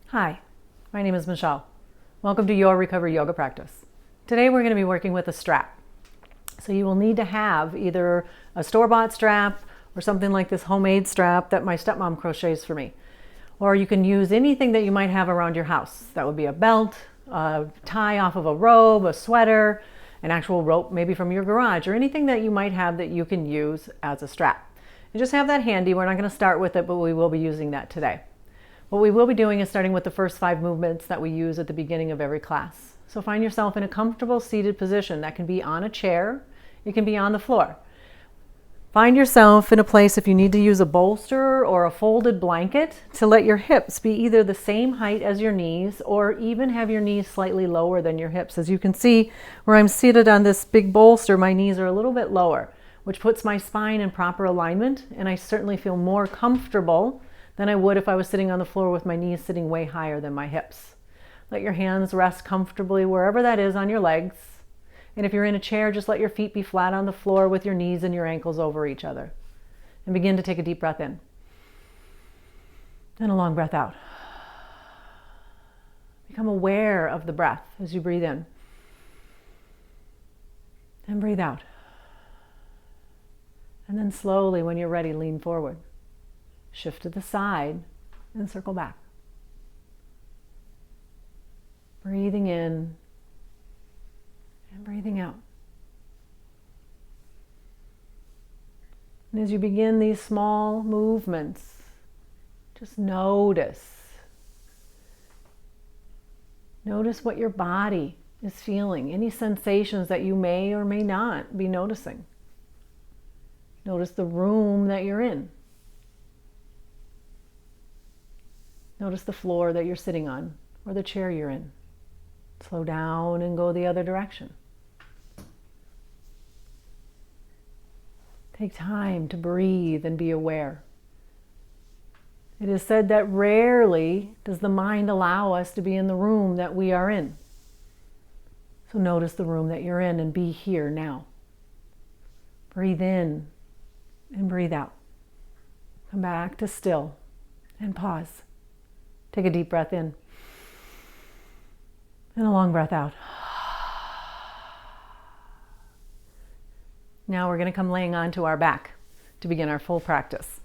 Hi, my name is Michelle. Welcome to Your Recovery Yoga Practice. Today we're going to be working with a strap. So you will need to have either a store-bought strap or something like this homemade strap that my stepmom crochets for me. Or you can use anything that you might have around your house. That would be a belt, a tie off of a robe, a sweater, an actual rope maybe from your garage, or anything that you might have that you can use as a strap. And just have that handy. We're not going to start with it, but we will be using that today. What we will be doing is starting with the first 5 movements that we use at the beginning of every class. So find yourself in a comfortable seated position. That can be on a chair, it can be on the floor. Find yourself in a place, if you need to use a bolster or a folded blanket, to let your hips be either the same height as your knees or even have your knees slightly lower than your hips. As you can see, where I'm seated on this big bolster, my knees are a little bit lower, which puts my spine in proper alignment, and I certainly feel more comfortable than I would if I was sitting on the floor with my knees sitting way higher than my hips. Let your hands rest comfortably wherever that is on your legs. And if you're in a chair, just let your feet be flat on the floor with your knees and your ankles over each other. And begin to take a deep breath in. And a long breath out. Become aware of the breath as you breathe in. And breathe out. And then slowly, when you're ready, lean forward. Shift to the side and circle back. Breathing in and breathing out. And as you begin these small movements, just notice. Notice what your body is feeling, any sensations that you may or may not be noticing. Notice the room that you're in. Notice the floor that you're sitting on or the chair you're in. Slow down and go the other direction. Take time to breathe and be aware. It is said that rarely does the mind allow us to be in the room that we are in. So notice the room that you're in and be here now. Breathe in and breathe out. Come back to still and pause. Take a deep breath in and a long breath out. Now we're going to come laying onto our back to begin our full practice.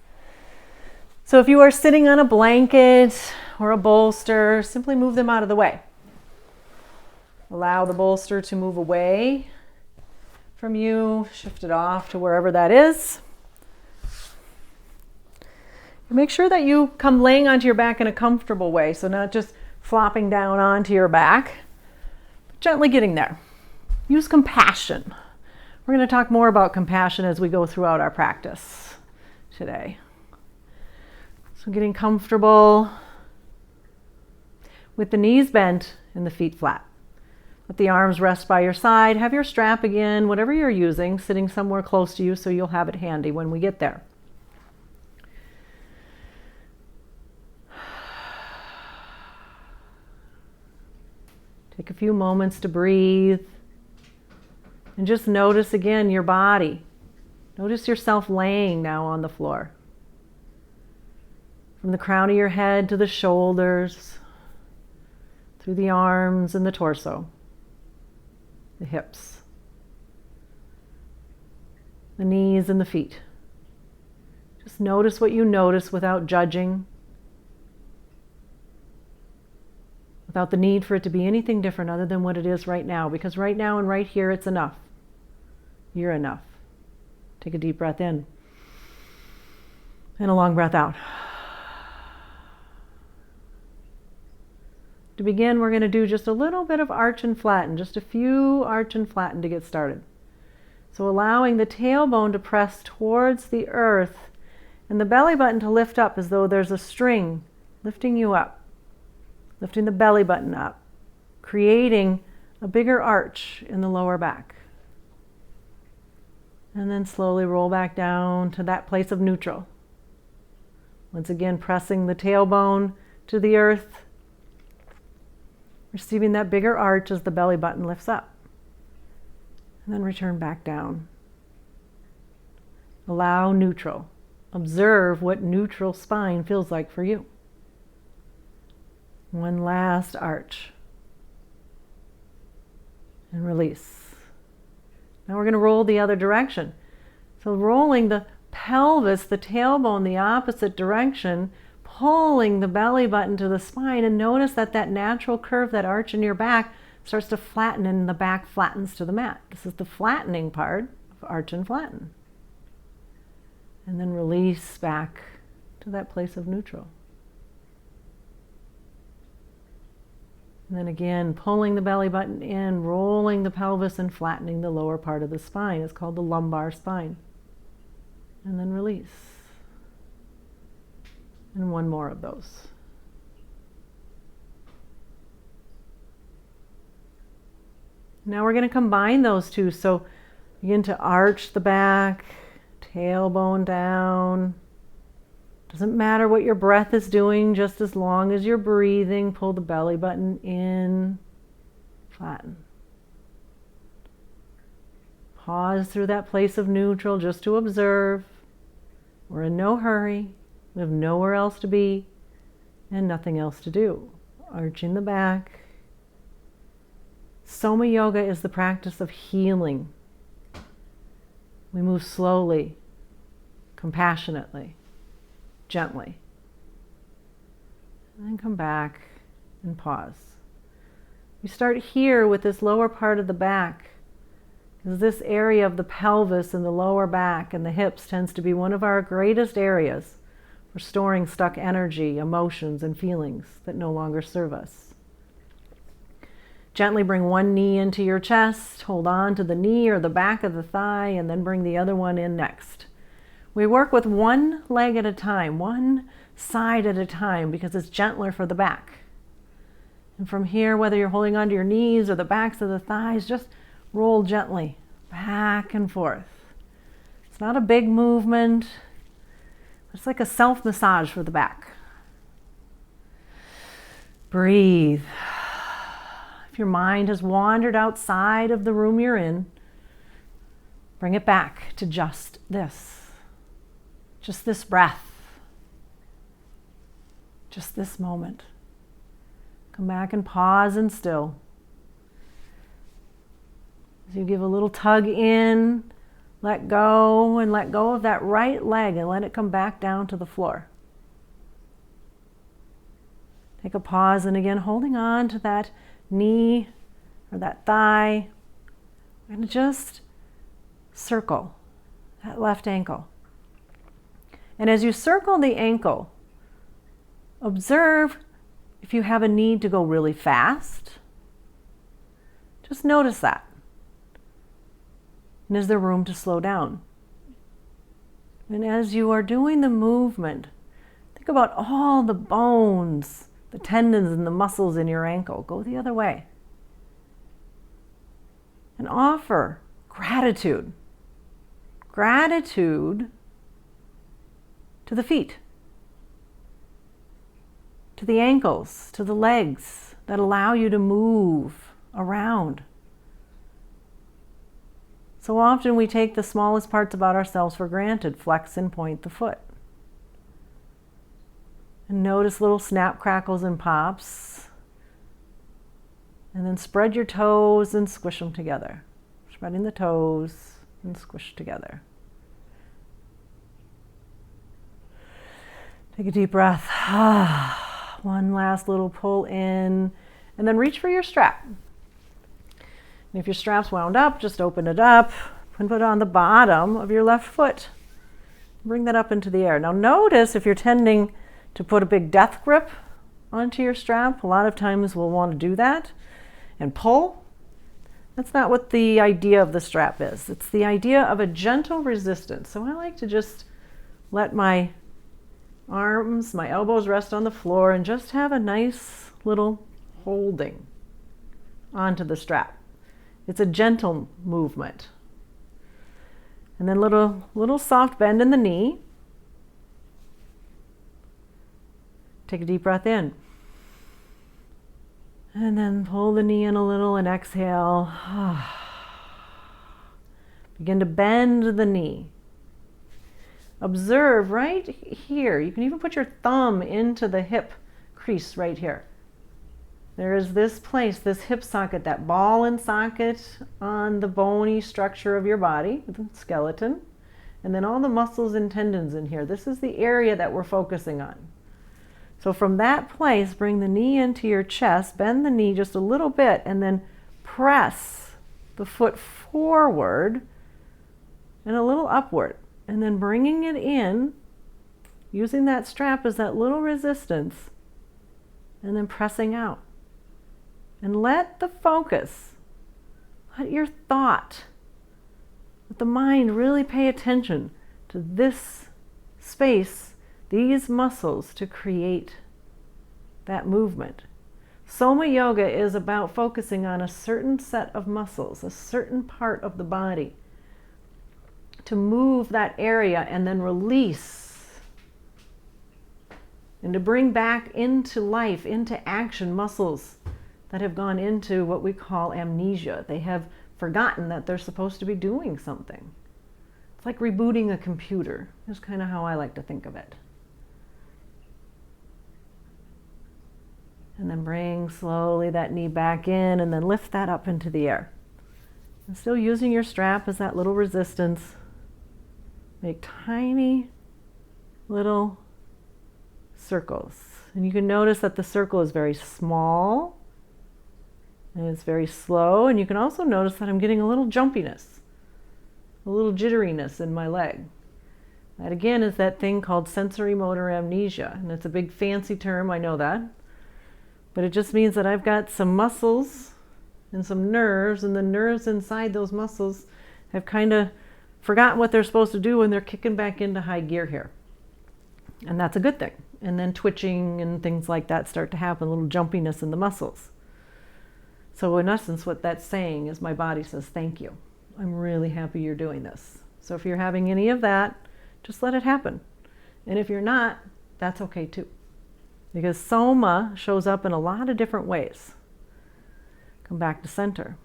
So if you are sitting on a blanket or a bolster, simply move them out of the way. Allow the bolster to move away from you. Shift it off to wherever that is. Make sure that you come laying onto your back in a comfortable way, so not just flopping down onto your back, but gently getting there. Use compassion. We're going to talk more about compassion as we go throughout our practice today. So getting comfortable with the knees bent and the feet flat. Let the arms rest by your side. Have your strap again, whatever you're using, sitting somewhere close to you so you'll have it handy when we get there. Take a few moments to breathe and just notice again your body. Notice yourself laying now on the floor. From the crown of your head to the shoulders, through the arms and the torso, the hips, the knees and the feet. Just notice what you notice without judging, without the need for it to be anything different other than what it is right now, because right now and right here it's enough. You're enough. Take a deep breath in and a long breath out. To begin, we're going to do just a little bit of arch and flatten, just a few arch and flatten to get started. So allowing the tailbone to press towards the earth and the belly button to lift up as though there's a string lifting you up. Lifting the belly button up, creating a bigger arch in the lower back. And then slowly roll back down to that place of neutral. Once again, pressing the tailbone to the earth, receiving that bigger arch as the belly button lifts up. And then return back down. Allow neutral. Observe what neutral spine feels like for you. One last arch. And release. Now we're going to roll the other direction. So rolling the pelvis, the tailbone, the opposite direction, pulling the belly button to the spine, and notice that that natural curve, that arch in your back, starts to flatten and the back flattens to the mat. This is the flattening part of arch and flatten. And then release back to that place of neutral. And then again, pulling the belly button in, rolling the pelvis and flattening the lower part of the spine. It's called the lumbar spine. And then release. And one more of those. Now we're going to combine those two. So begin to arch the back, tailbone down. Doesn't matter what your breath is doing, just as long as you're breathing. Pull the belly button in, flatten. Pause through that place of neutral just to observe. We're in no hurry. We have nowhere else to be and nothing else to do. Arching the back. Soma yoga is the practice of healing. We move slowly, compassionately, gently. And then come back and pause. We start here with this lower part of the back, because this area of the pelvis and the lower back and the hips tends to be one of our greatest areas for storing stuck energy, emotions, and feelings that no longer serve us. Gently bring one knee into your chest, hold on to the knee or the back of the thigh, and then bring the other one in next. We work with one leg at a time, one side at a time, because it's gentler for the back. And from here, whether you're holding onto your knees or the backs of the thighs, just roll gently back and forth. It's not a big movement. It's like a self-massage for the back. Breathe. If your mind has wandered outside of the room you're in, bring it back to just this breath, just this moment. Come back and pause and still. As you give a little tug in, let go of that right leg and let it come back down to the floor. Take a pause, and again, holding on to that knee or that thigh. We're going to just circle that left ankle. And as you circle the ankle, observe if you have a need to go really fast. Just notice that. And is there room to slow down? And as you are doing the movement, think about all the bones, the tendons and the muscles in your ankle. Go the other way. And offer gratitude. Gratitude to the feet, to the ankles, to the legs that allow you to move around. So often we take the smallest parts about ourselves for granted. Flex and point the foot. And notice little snap, crackles, and pops. And then spread your toes and squish them together. Spreading the toes and squish together. Take a deep breath. One last little pull in. And then reach for your strap. And if your strap's wound up, just open it up and put it on the bottom of your left foot. Bring that up into the air. Now notice if you're tending to put a big death grip onto your strap, a lot of times we'll want to do that and pull. That's not what the idea of the strap is. It's the idea of a gentle resistance. So I like to just let my arms, my elbows rest on the floor and just have a nice little holding onto the strap. It's a gentle movement. And then little soft bend in the knee. Take a deep breath in. And then pull the knee in a little and exhale. Begin to bend the knee. Observe right here. You can even put your thumb into the hip crease right here. there is this place, this hip socket, that ball and socket on the bony structure of your body, the skeleton, and then all the muscles and tendons in here. This is the area that we're focusing on. So from that place, bring the knee into your chest, bend the knee just a little bit, and then press the foot forward and a little upward. And then bringing it in, using that strap as that little resistance, and then pressing out. And let the focus, let your thought, let the mind really pay attention to this space, these muscles, to create that movement. Soma Yoga is about focusing on a certain set of muscles, a certain part of the body, to move that area and then release, and to bring back into life, into action, muscles that have gone into what we call amnesia. They have forgotten that they're supposed to be doing something. It's like rebooting a computer. That's kind of how I like to think of it. And then bring slowly that knee back in, and then lift that up into the air. And still using your strap as that little resistance. Make tiny little circles. And you can notice that the circle is very small and it's very slow. And you can also notice that I'm getting a little jumpiness, a little jitteriness in my leg. That again is that thing called sensory motor amnesia. And it's a big fancy term, I know that. But it just means that I've got some muscles and some nerves, and the nerves inside those muscles have kind of forgotten what they're supposed to do, and they're kicking back into high gear here. And that's a good thing. And then twitching and things like that start to happen, a little jumpiness in the muscles. So in essence, what that's saying is my body says, thank you. I'm really happy you're doing this. So if you're having any of that, just let it happen. And if you're not, that's okay too. Because Soma shows up in a lot of different ways. Come back to center.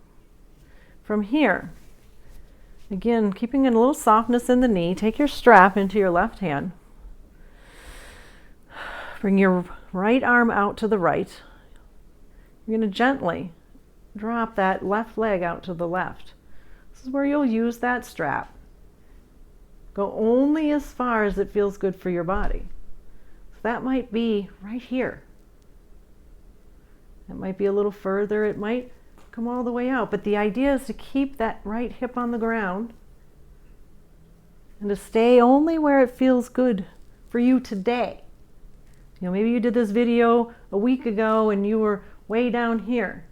From here, again, keeping a little softness in the knee, take your strap into your left hand. Bring your right arm out to the right. You're going to gently drop that left leg out to the left. This is where you'll use that strap. Go only as far as it feels good for your body. So that might be right here. It might be a little further. It might come all the way out. But the idea is to keep that right hip on the ground and to stay only where it feels good for you today. You know, maybe you did this video a week ago and you were way down here.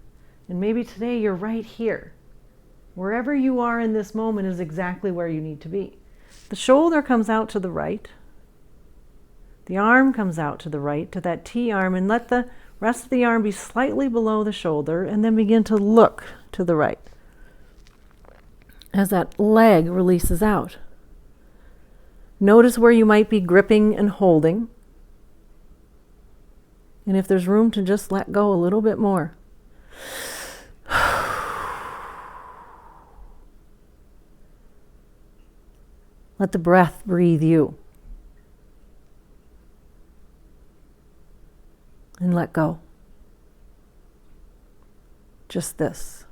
And maybe today you're right here. Wherever you are in this moment is exactly where you need to be. The shoulder comes out to the right. The arm comes out to the right, to that T-arm, and let the rest of the arm be slightly below the shoulder, and then begin to look to the right as that leg releases out. Notice where you might be gripping and holding. And if there's room to just let go a little bit more. Let the breath breathe you. And let go. Just this.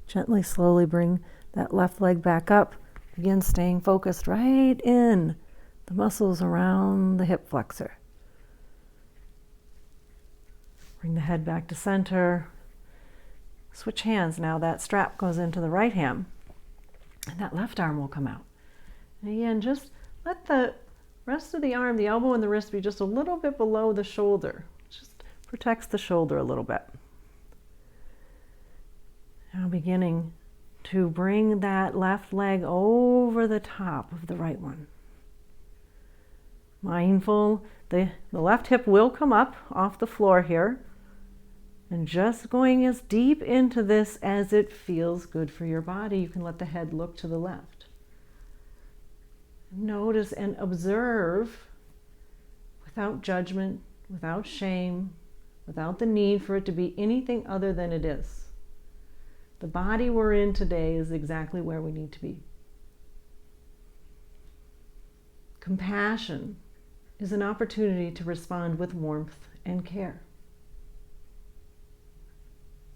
Gently, slowly bring that left leg back up. Again, staying focused right in the muscles around the hip flexor. Bring the head back to center. Switch hands now. That strap goes into the right hand, and that left arm will come out. And again, just let the rest of the arm, the elbow and the wrist, be just a little bit below the shoulder. Just protects the shoulder a little bit. Now beginning to bring that left leg over the top of the right one. Mindful, the left hip will come up off the floor here. And just going as deep into this as it feels good for your body. You can let the head look to the left. Notice and observe without judgment, without shame, without the need for it to be anything other than it is. The body we're in today is exactly where we need to be. Compassion is an opportunity to respond with warmth and care.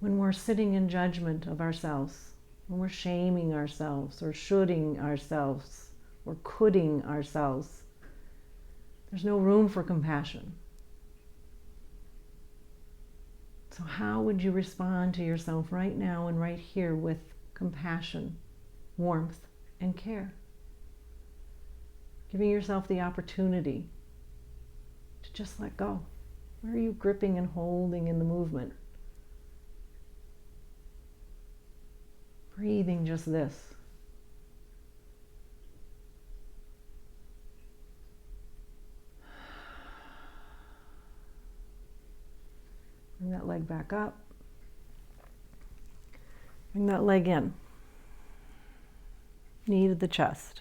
When we're sitting in judgment of ourselves, when we're shaming ourselves or shoulding ourselves or coulding ourselves, there's no room for compassion. So how would you respond to yourself right now and right here with compassion, warmth, and care? Giving yourself the opportunity to just let go. Where are you gripping and holding in the movement? Breathing just this. Bring that leg back up. Bring that leg in. Knee to the chest.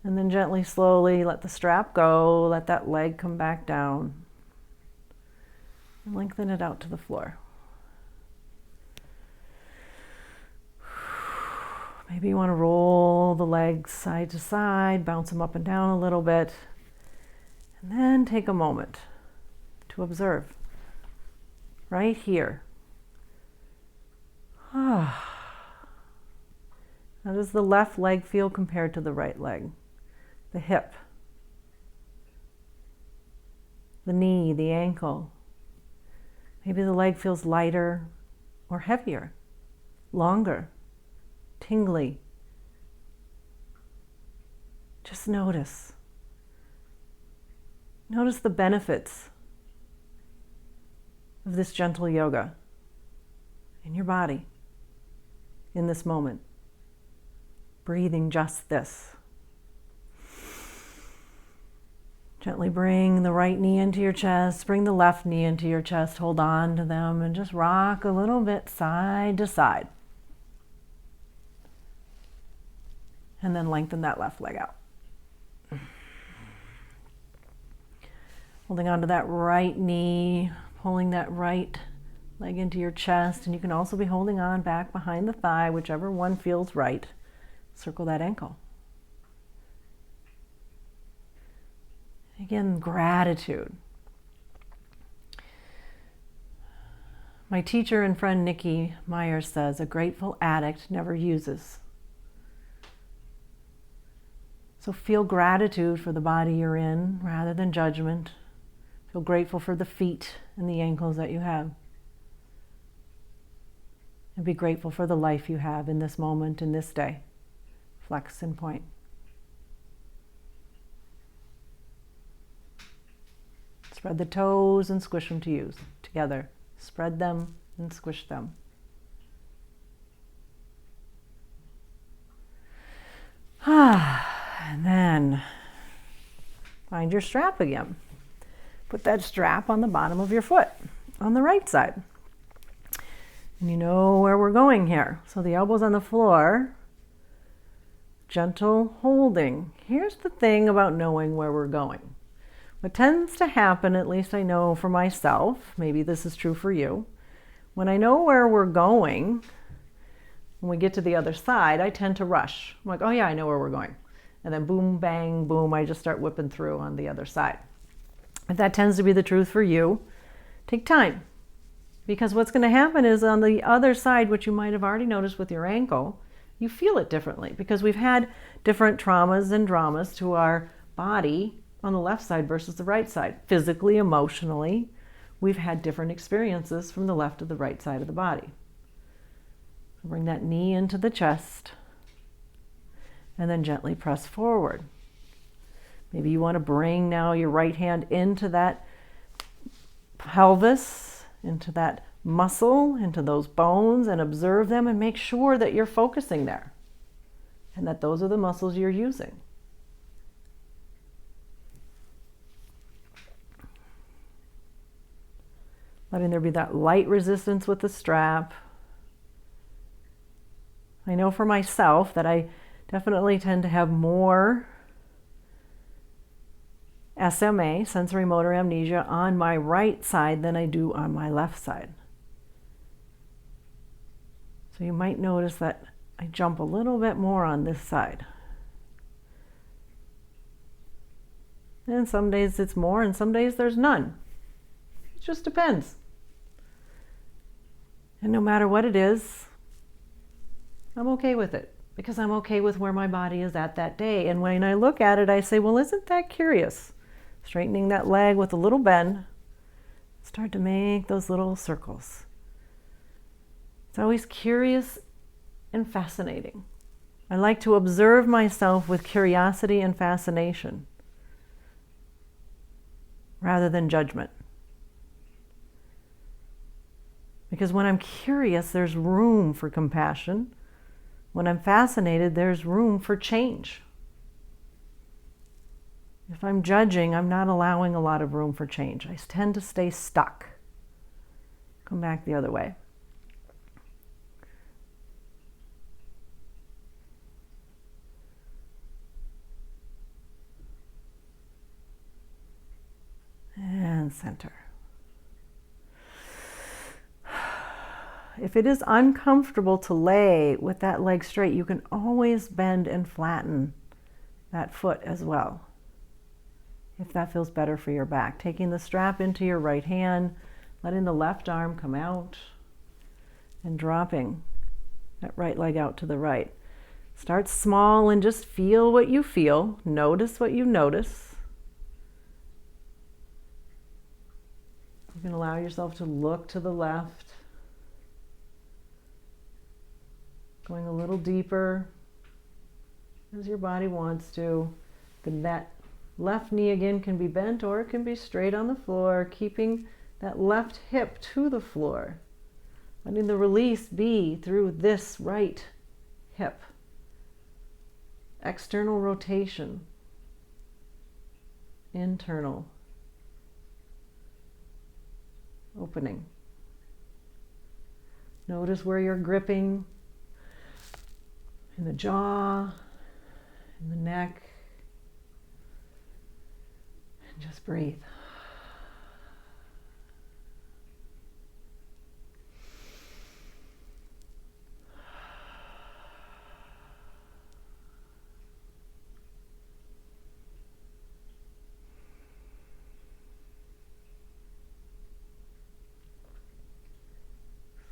And then gently, slowly let the strap go. Let that leg come back down. And lengthen it out to the floor. Maybe you want to roll the legs side to side, bounce them up and down a little bit, and then take a moment to observe right here. How does the left leg feel compared to the right leg? The hip, the knee, the ankle. Maybe the leg feels lighter or heavier, longer, tingly. Just notice. Notice the benefits of this gentle yoga in your body in this moment. Breathing just this. Gently bring the right knee into your chest, bring the left knee into your chest, hold on to them, and just rock a little bit side to side. And then lengthen that left leg out. Holding on to that right knee, pulling that right leg into your chest, and you can also be holding on back behind the thigh, whichever one feels right. Circle that ankle. Again, gratitude. My teacher and friend Nikki Myers says, a grateful addict never uses. So feel gratitude for the body you're in rather than judgment. Feel grateful for the feet and the ankles that you have. And be grateful for the life you have in this moment, in this day. Flex and point. Spread the toes and squish them together. Spread them and squish them. And then find your strap again. Put that strap on the bottom of your foot on the right side. And you know where we're going here. So the elbows on the floor, gentle holding. Here's the thing about knowing where we're going. What tends to happen, at least I know for myself, maybe this is true for you, when I know where we're going, when we get to the other side, I tend to rush. I'm like, oh yeah, I know where we're going. And then boom, bang, boom, I just start whipping through on the other side. If that tends to be the truth for you, take time. Because what's going to happen is on the other side, which you might have already noticed with your ankle, you feel it differently because we've had different traumas and dramas to our body on the left side versus the right side. Physically, emotionally, we've had different experiences from the left to the right side of the body. Bring that knee into the chest and then gently press forward. Maybe you want to bring now your right hand into that pelvis, into that muscle, into those bones, and observe them and make sure that you're focusing there and that those are the muscles you're using. letting there be that light resistance with the strap. I know for myself that I definitely tend to have more SMA, sensory motor amnesia, on my right side than I do on my left side. So you might notice that I jump a little bit more on this side. And some days it's more and some days there's none. It just depends. And no matter what it is, I'm okay with it because I'm okay with where my body is at that day. And when I look at it, I say, well, isn't that curious? Straightening that leg with a little bend, start to make those little circles. It's always curious and fascinating. I like to observe myself with curiosity and fascination rather than judgment. Because when I'm curious, there's room for compassion. When I'm fascinated, there's room for change. If I'm judging, I'm not allowing a lot of room for change. I tend to stay stuck. Come back the other way. And center. If it is uncomfortable to lay with that leg straight, you can always bend and flatten that foot as well, if that feels better for your back. Taking the strap into your right hand, letting the left arm come out, and dropping that right leg out to the right. Start small and just feel what you feel. Notice what you notice. You can allow yourself to look to the left, going a little deeper as your body wants to. That left knee again can be bent or it can be straight on the floor, keeping that left hip to the floor. Letting the release be through this right hip. External rotation. Internal opening. Notice where you're gripping. In the jaw, in the neck, and just breathe.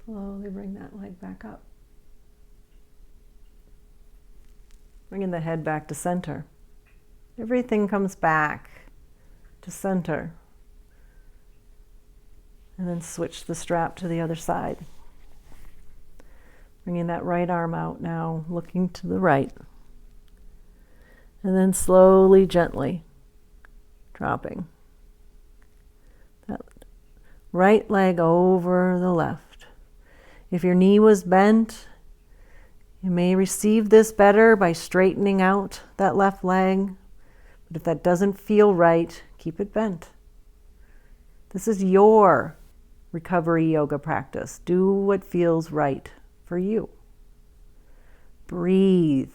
Slowly bring that leg back up. Bringing the head back to center. Everything comes back to center. And then switch the strap to the other side. Bringing that right arm out now, looking to the right. And then slowly, gently dropping. That right leg over the left. If your knee was bent, you may receive this better by straightening out that left leg, but if that doesn't feel right, keep it bent. This is your recovery yoga practice. Do what feels right for you. Breathe.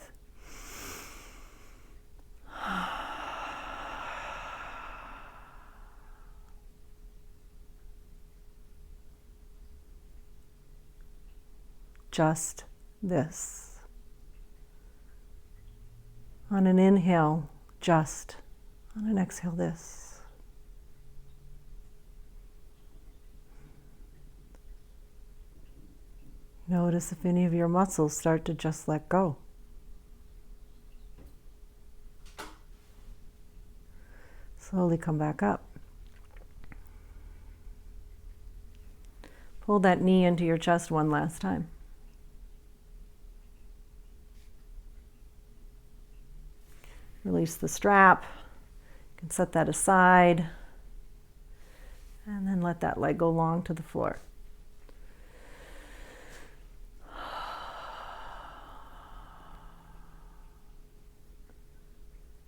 Just this. On an inhale, just. On an exhale, this. Notice if any of your muscles start to just let go. Slowly come back up. Pull that knee into your chest one last time. Release the strap. You can set that aside. And then let that leg go long to the floor.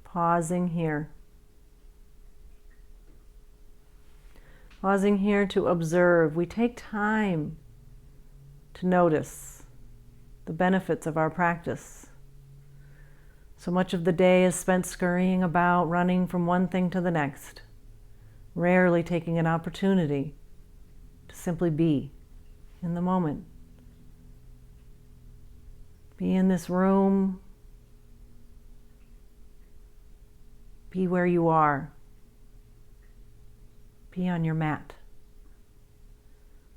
Pausing here. Pausing here to observe. We take time to notice the benefits of our practice. So much of the day is spent scurrying about, running from one thing to the next, rarely taking an opportunity to simply be in the moment. Be in this room. Be where you are. Be on your mat.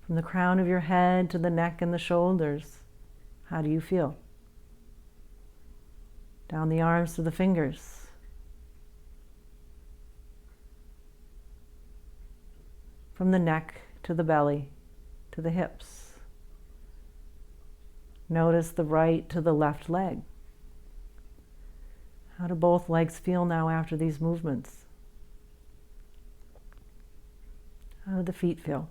From the crown of your head to the neck and the shoulders, how do you feel? Down the arms to the fingers. From the neck to the belly, to the hips. Notice the right to the left leg. How do both legs feel now after these movements? How do the feet feel?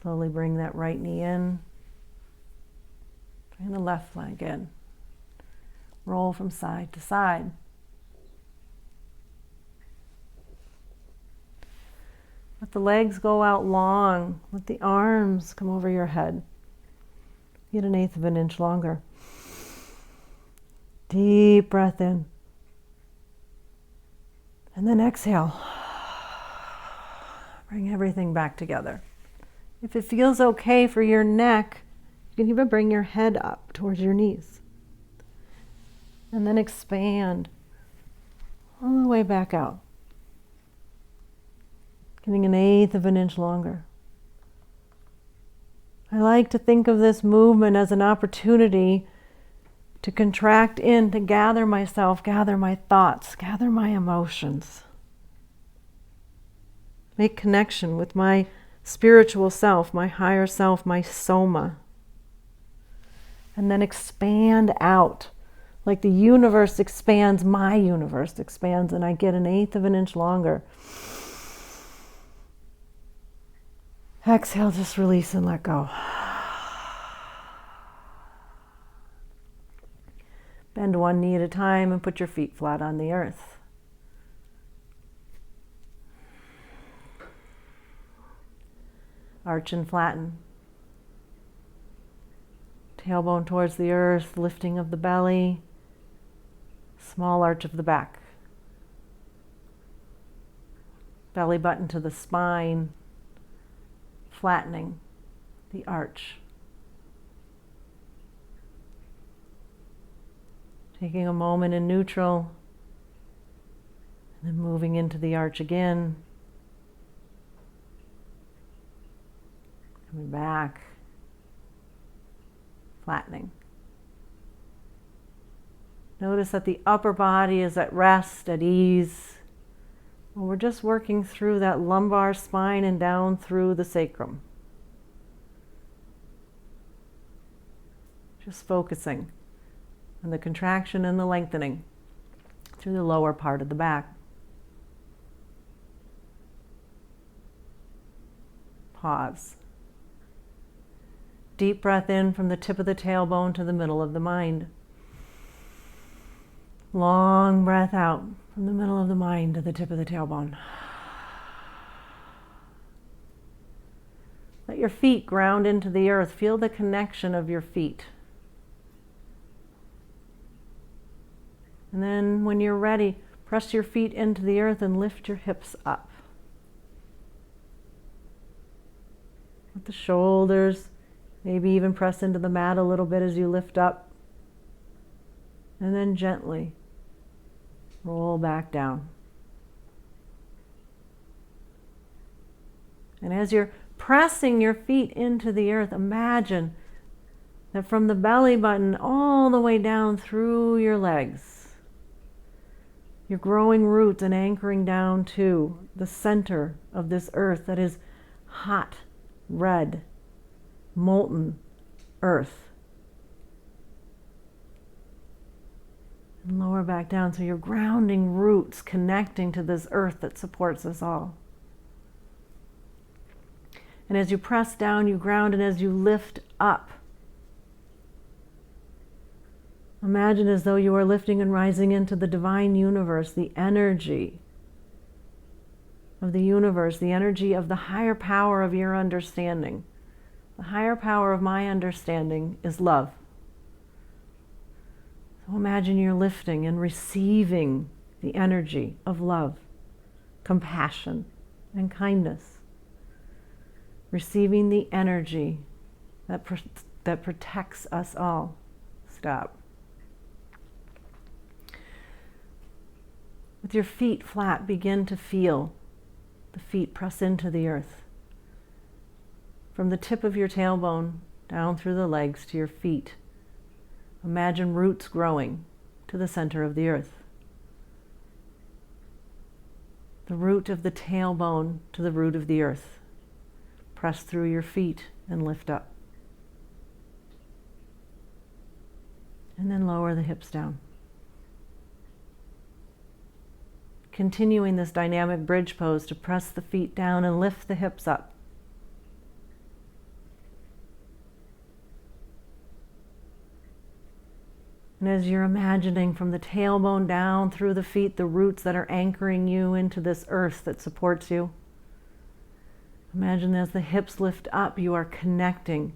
Slowly bring that right knee in. Bring the left leg in. Roll from side to side. Let the legs go out long. Let the arms come over your head. Get 1/8 of an inch longer. Deep breath in. And then exhale. Bring everything back together. If it feels okay for your neck, you can even bring your head up towards your knees. And then expand all the way back out. Getting 1/8 of an inch longer. I like to think of this movement as an opportunity to contract in, to gather myself, gather my thoughts, gather my emotions. Make connection with my spiritual self, my higher self, my soma. And then expand out. Like the universe expands, my universe expands, and I get 1/8 of an inch longer. Exhale, just release and let go. Bend one knee at a time and put your feet flat on the earth. Arch and flatten. Tailbone towards the earth, lifting of the belly, small arch of the back. Belly button to the spine, flattening the arch. Taking a moment in neutral, and then moving into the arch again. Coming back, flattening. Notice that the upper body is at rest, at ease. And we're just working through that lumbar spine and down through the sacrum. Just focusing on the contraction and the lengthening through the lower part of the back. Pause. Deep breath in from the tip of the tailbone to the middle of the mind. Long breath out from the middle of the mind to the tip of the tailbone. Let your feet ground into the earth. Feel the connection of your feet. And then when you're ready, press your feet into the earth and lift your hips up. Let the shoulders maybe even press into the mat a little bit as you lift up. And then gently roll back down. And as you're pressing your feet into the earth, imagine that from the belly button all the way down through your legs, you're growing roots and anchoring down to the center of this earth that is hot, red, molten earth. And lower back down, so you're grounding roots, connecting to this earth that supports us all. And as you press down, you ground, and as you lift up, Imagine as though you are lifting and rising into the divine universe, the energy of the universe, the energy of the higher power of your understanding. The higher power of my understanding is love. So imagine you're lifting and receiving the energy of love, compassion, and kindness. Receiving the energy that protects us all. Stop. With your feet flat, begin to feel the feet press into the earth. From the tip of your tailbone down through the legs to your feet, imagine roots growing to the center of the earth. The root of the tailbone to the root of the earth. Press through your feet and lift up. And then lower the hips down. Continuing this dynamic bridge pose to press the feet down and lift the hips up. And as you're imagining from the tailbone down through the feet, the roots that are anchoring you into this earth that supports you, imagine as the hips lift up, you are connecting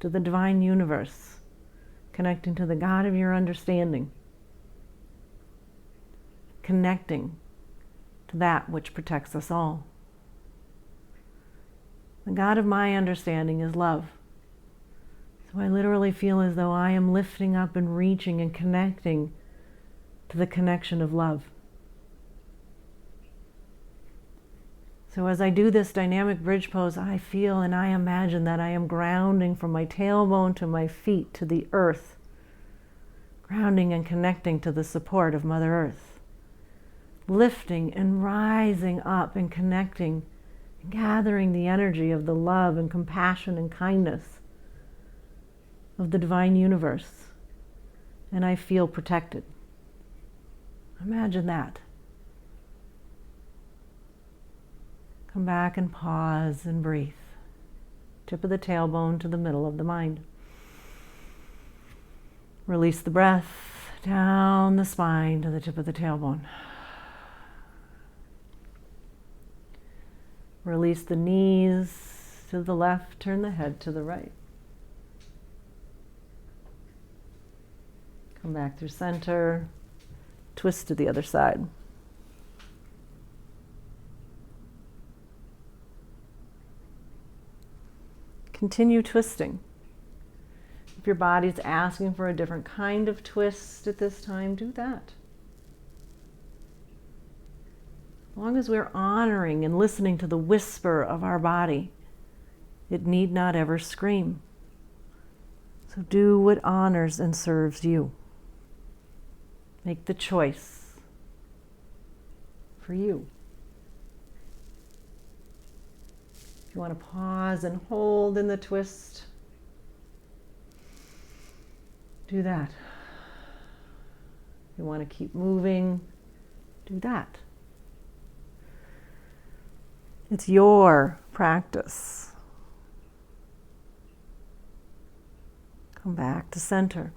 to the divine universe, connecting to the God of your understanding, connecting to that which protects us all. The God of my understanding is love. So I literally feel as though I am lifting up and reaching and connecting to the connection of love. So as I do this dynamic bridge pose, I feel and I imagine that I am grounding from my tailbone to my feet to the earth, grounding and connecting to the support of Mother Earth, lifting and rising up and connecting, and gathering the energy of the love and compassion and kindness of the divine universe, and I feel protected. Imagine that. Come back and pause and breathe. Tip of the tailbone to the middle of the mind. Release the breath down the spine to the tip of the tailbone. Release the knees to the left, turn the head to the right. Come back through center, twist to the other side. Continue twisting. If your body's asking for a different kind of twist at this time, do that. As long as we're honoring and listening to the whisper of our body, it need not ever scream. So do what honors and serves you. Make the choice for you. If you want to pause and hold in the twist, do that. If you want to keep moving, do that. It's your practice. Come back to center.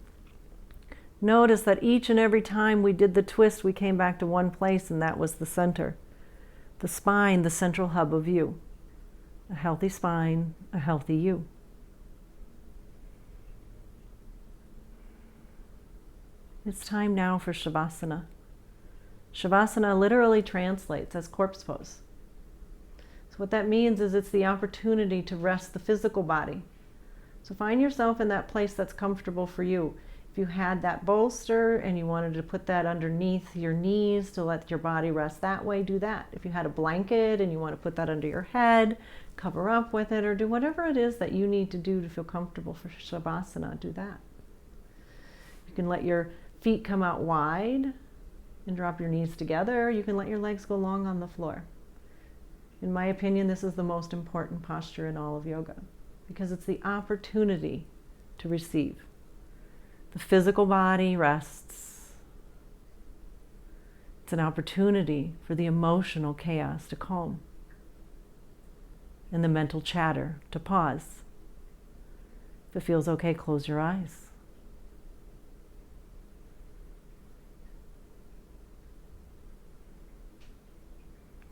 Notice that each and every time we did the twist, we came back to one place, and that was the center. The spine, the central hub of you. A healthy spine, a healthy you. It's time now for Shavasana. Shavasana literally translates as corpse pose. So what that means is it's the opportunity to rest the physical body. So find yourself in that place that's comfortable for you. If you had that bolster and you wanted to put that underneath your knees to let your body rest that way, do that. If you had a blanket and you want to put that under your head, cover up with it, or do whatever it is that you need to do to feel comfortable for Shavasana, do that. You can let your feet come out wide and drop your knees together. You can let your legs go long on the floor. In my opinion, this is the most important posture in all of yoga because it's the opportunity to receive. The physical body rests. It's an opportunity for the emotional chaos to calm and the mental chatter to pause. If it feels okay, close your eyes.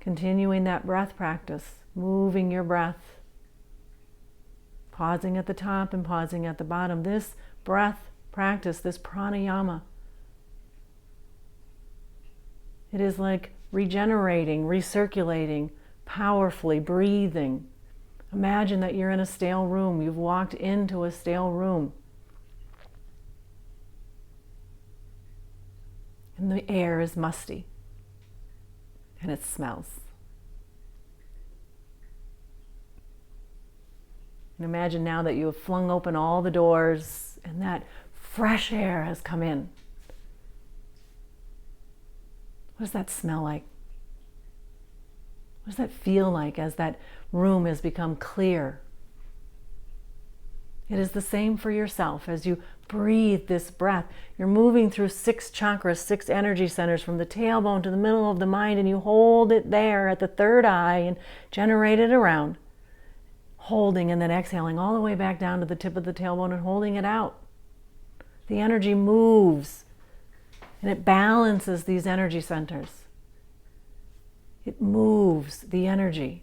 Continuing that breath practice, moving your breath, pausing at the top and pausing at the bottom. This breath practice, this pranayama, it is like regenerating, recirculating, powerfully breathing. Imagine that you're in a stale room. You've walked into a stale room. And the air is musty. And it smells. And imagine now that you have flung open all the doors and that fresh air has come in. What does that smell like? What does that feel like as that room has become clear? It is the same for yourself. As you breathe this breath, you're moving through 6 chakras, 6 energy centers from the tailbone to the middle of the mind, and you hold it there at the third eye and generate it around. Holding and then exhaling all the way back down to the tip of the tailbone and holding it out. The energy moves and it balances these energy centers. It moves the energy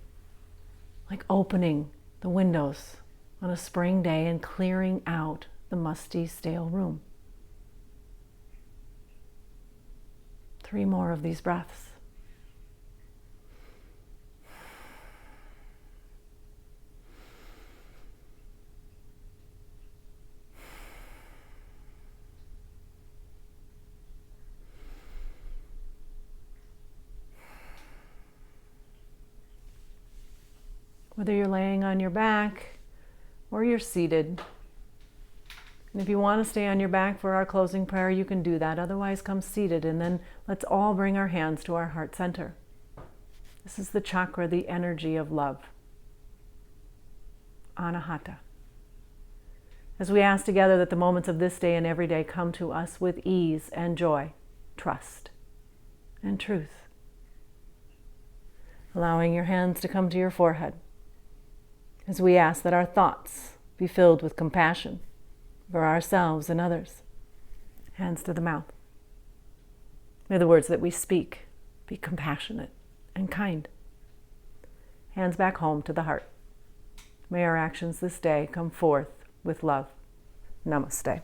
like opening the windows on a spring day and clearing out the musty, stale room. 3 more of these breaths. Whether you're laying on your back or you're seated. And if you want to stay on your back for our closing prayer, you can do that. Otherwise, come seated, and then let's all bring our hands to our heart center. This is the chakra, the energy of love. Anahata. As we ask together that the moments of this day and every day come to us with ease and joy, trust, and truth. Allowing your hands to come to your forehead. As we ask that our thoughts be filled with compassion for ourselves and others. Hands to the mouth. May the words that we speak be compassionate and kind. Hands back home to the heart. May our actions this day come forth with love. Namaste.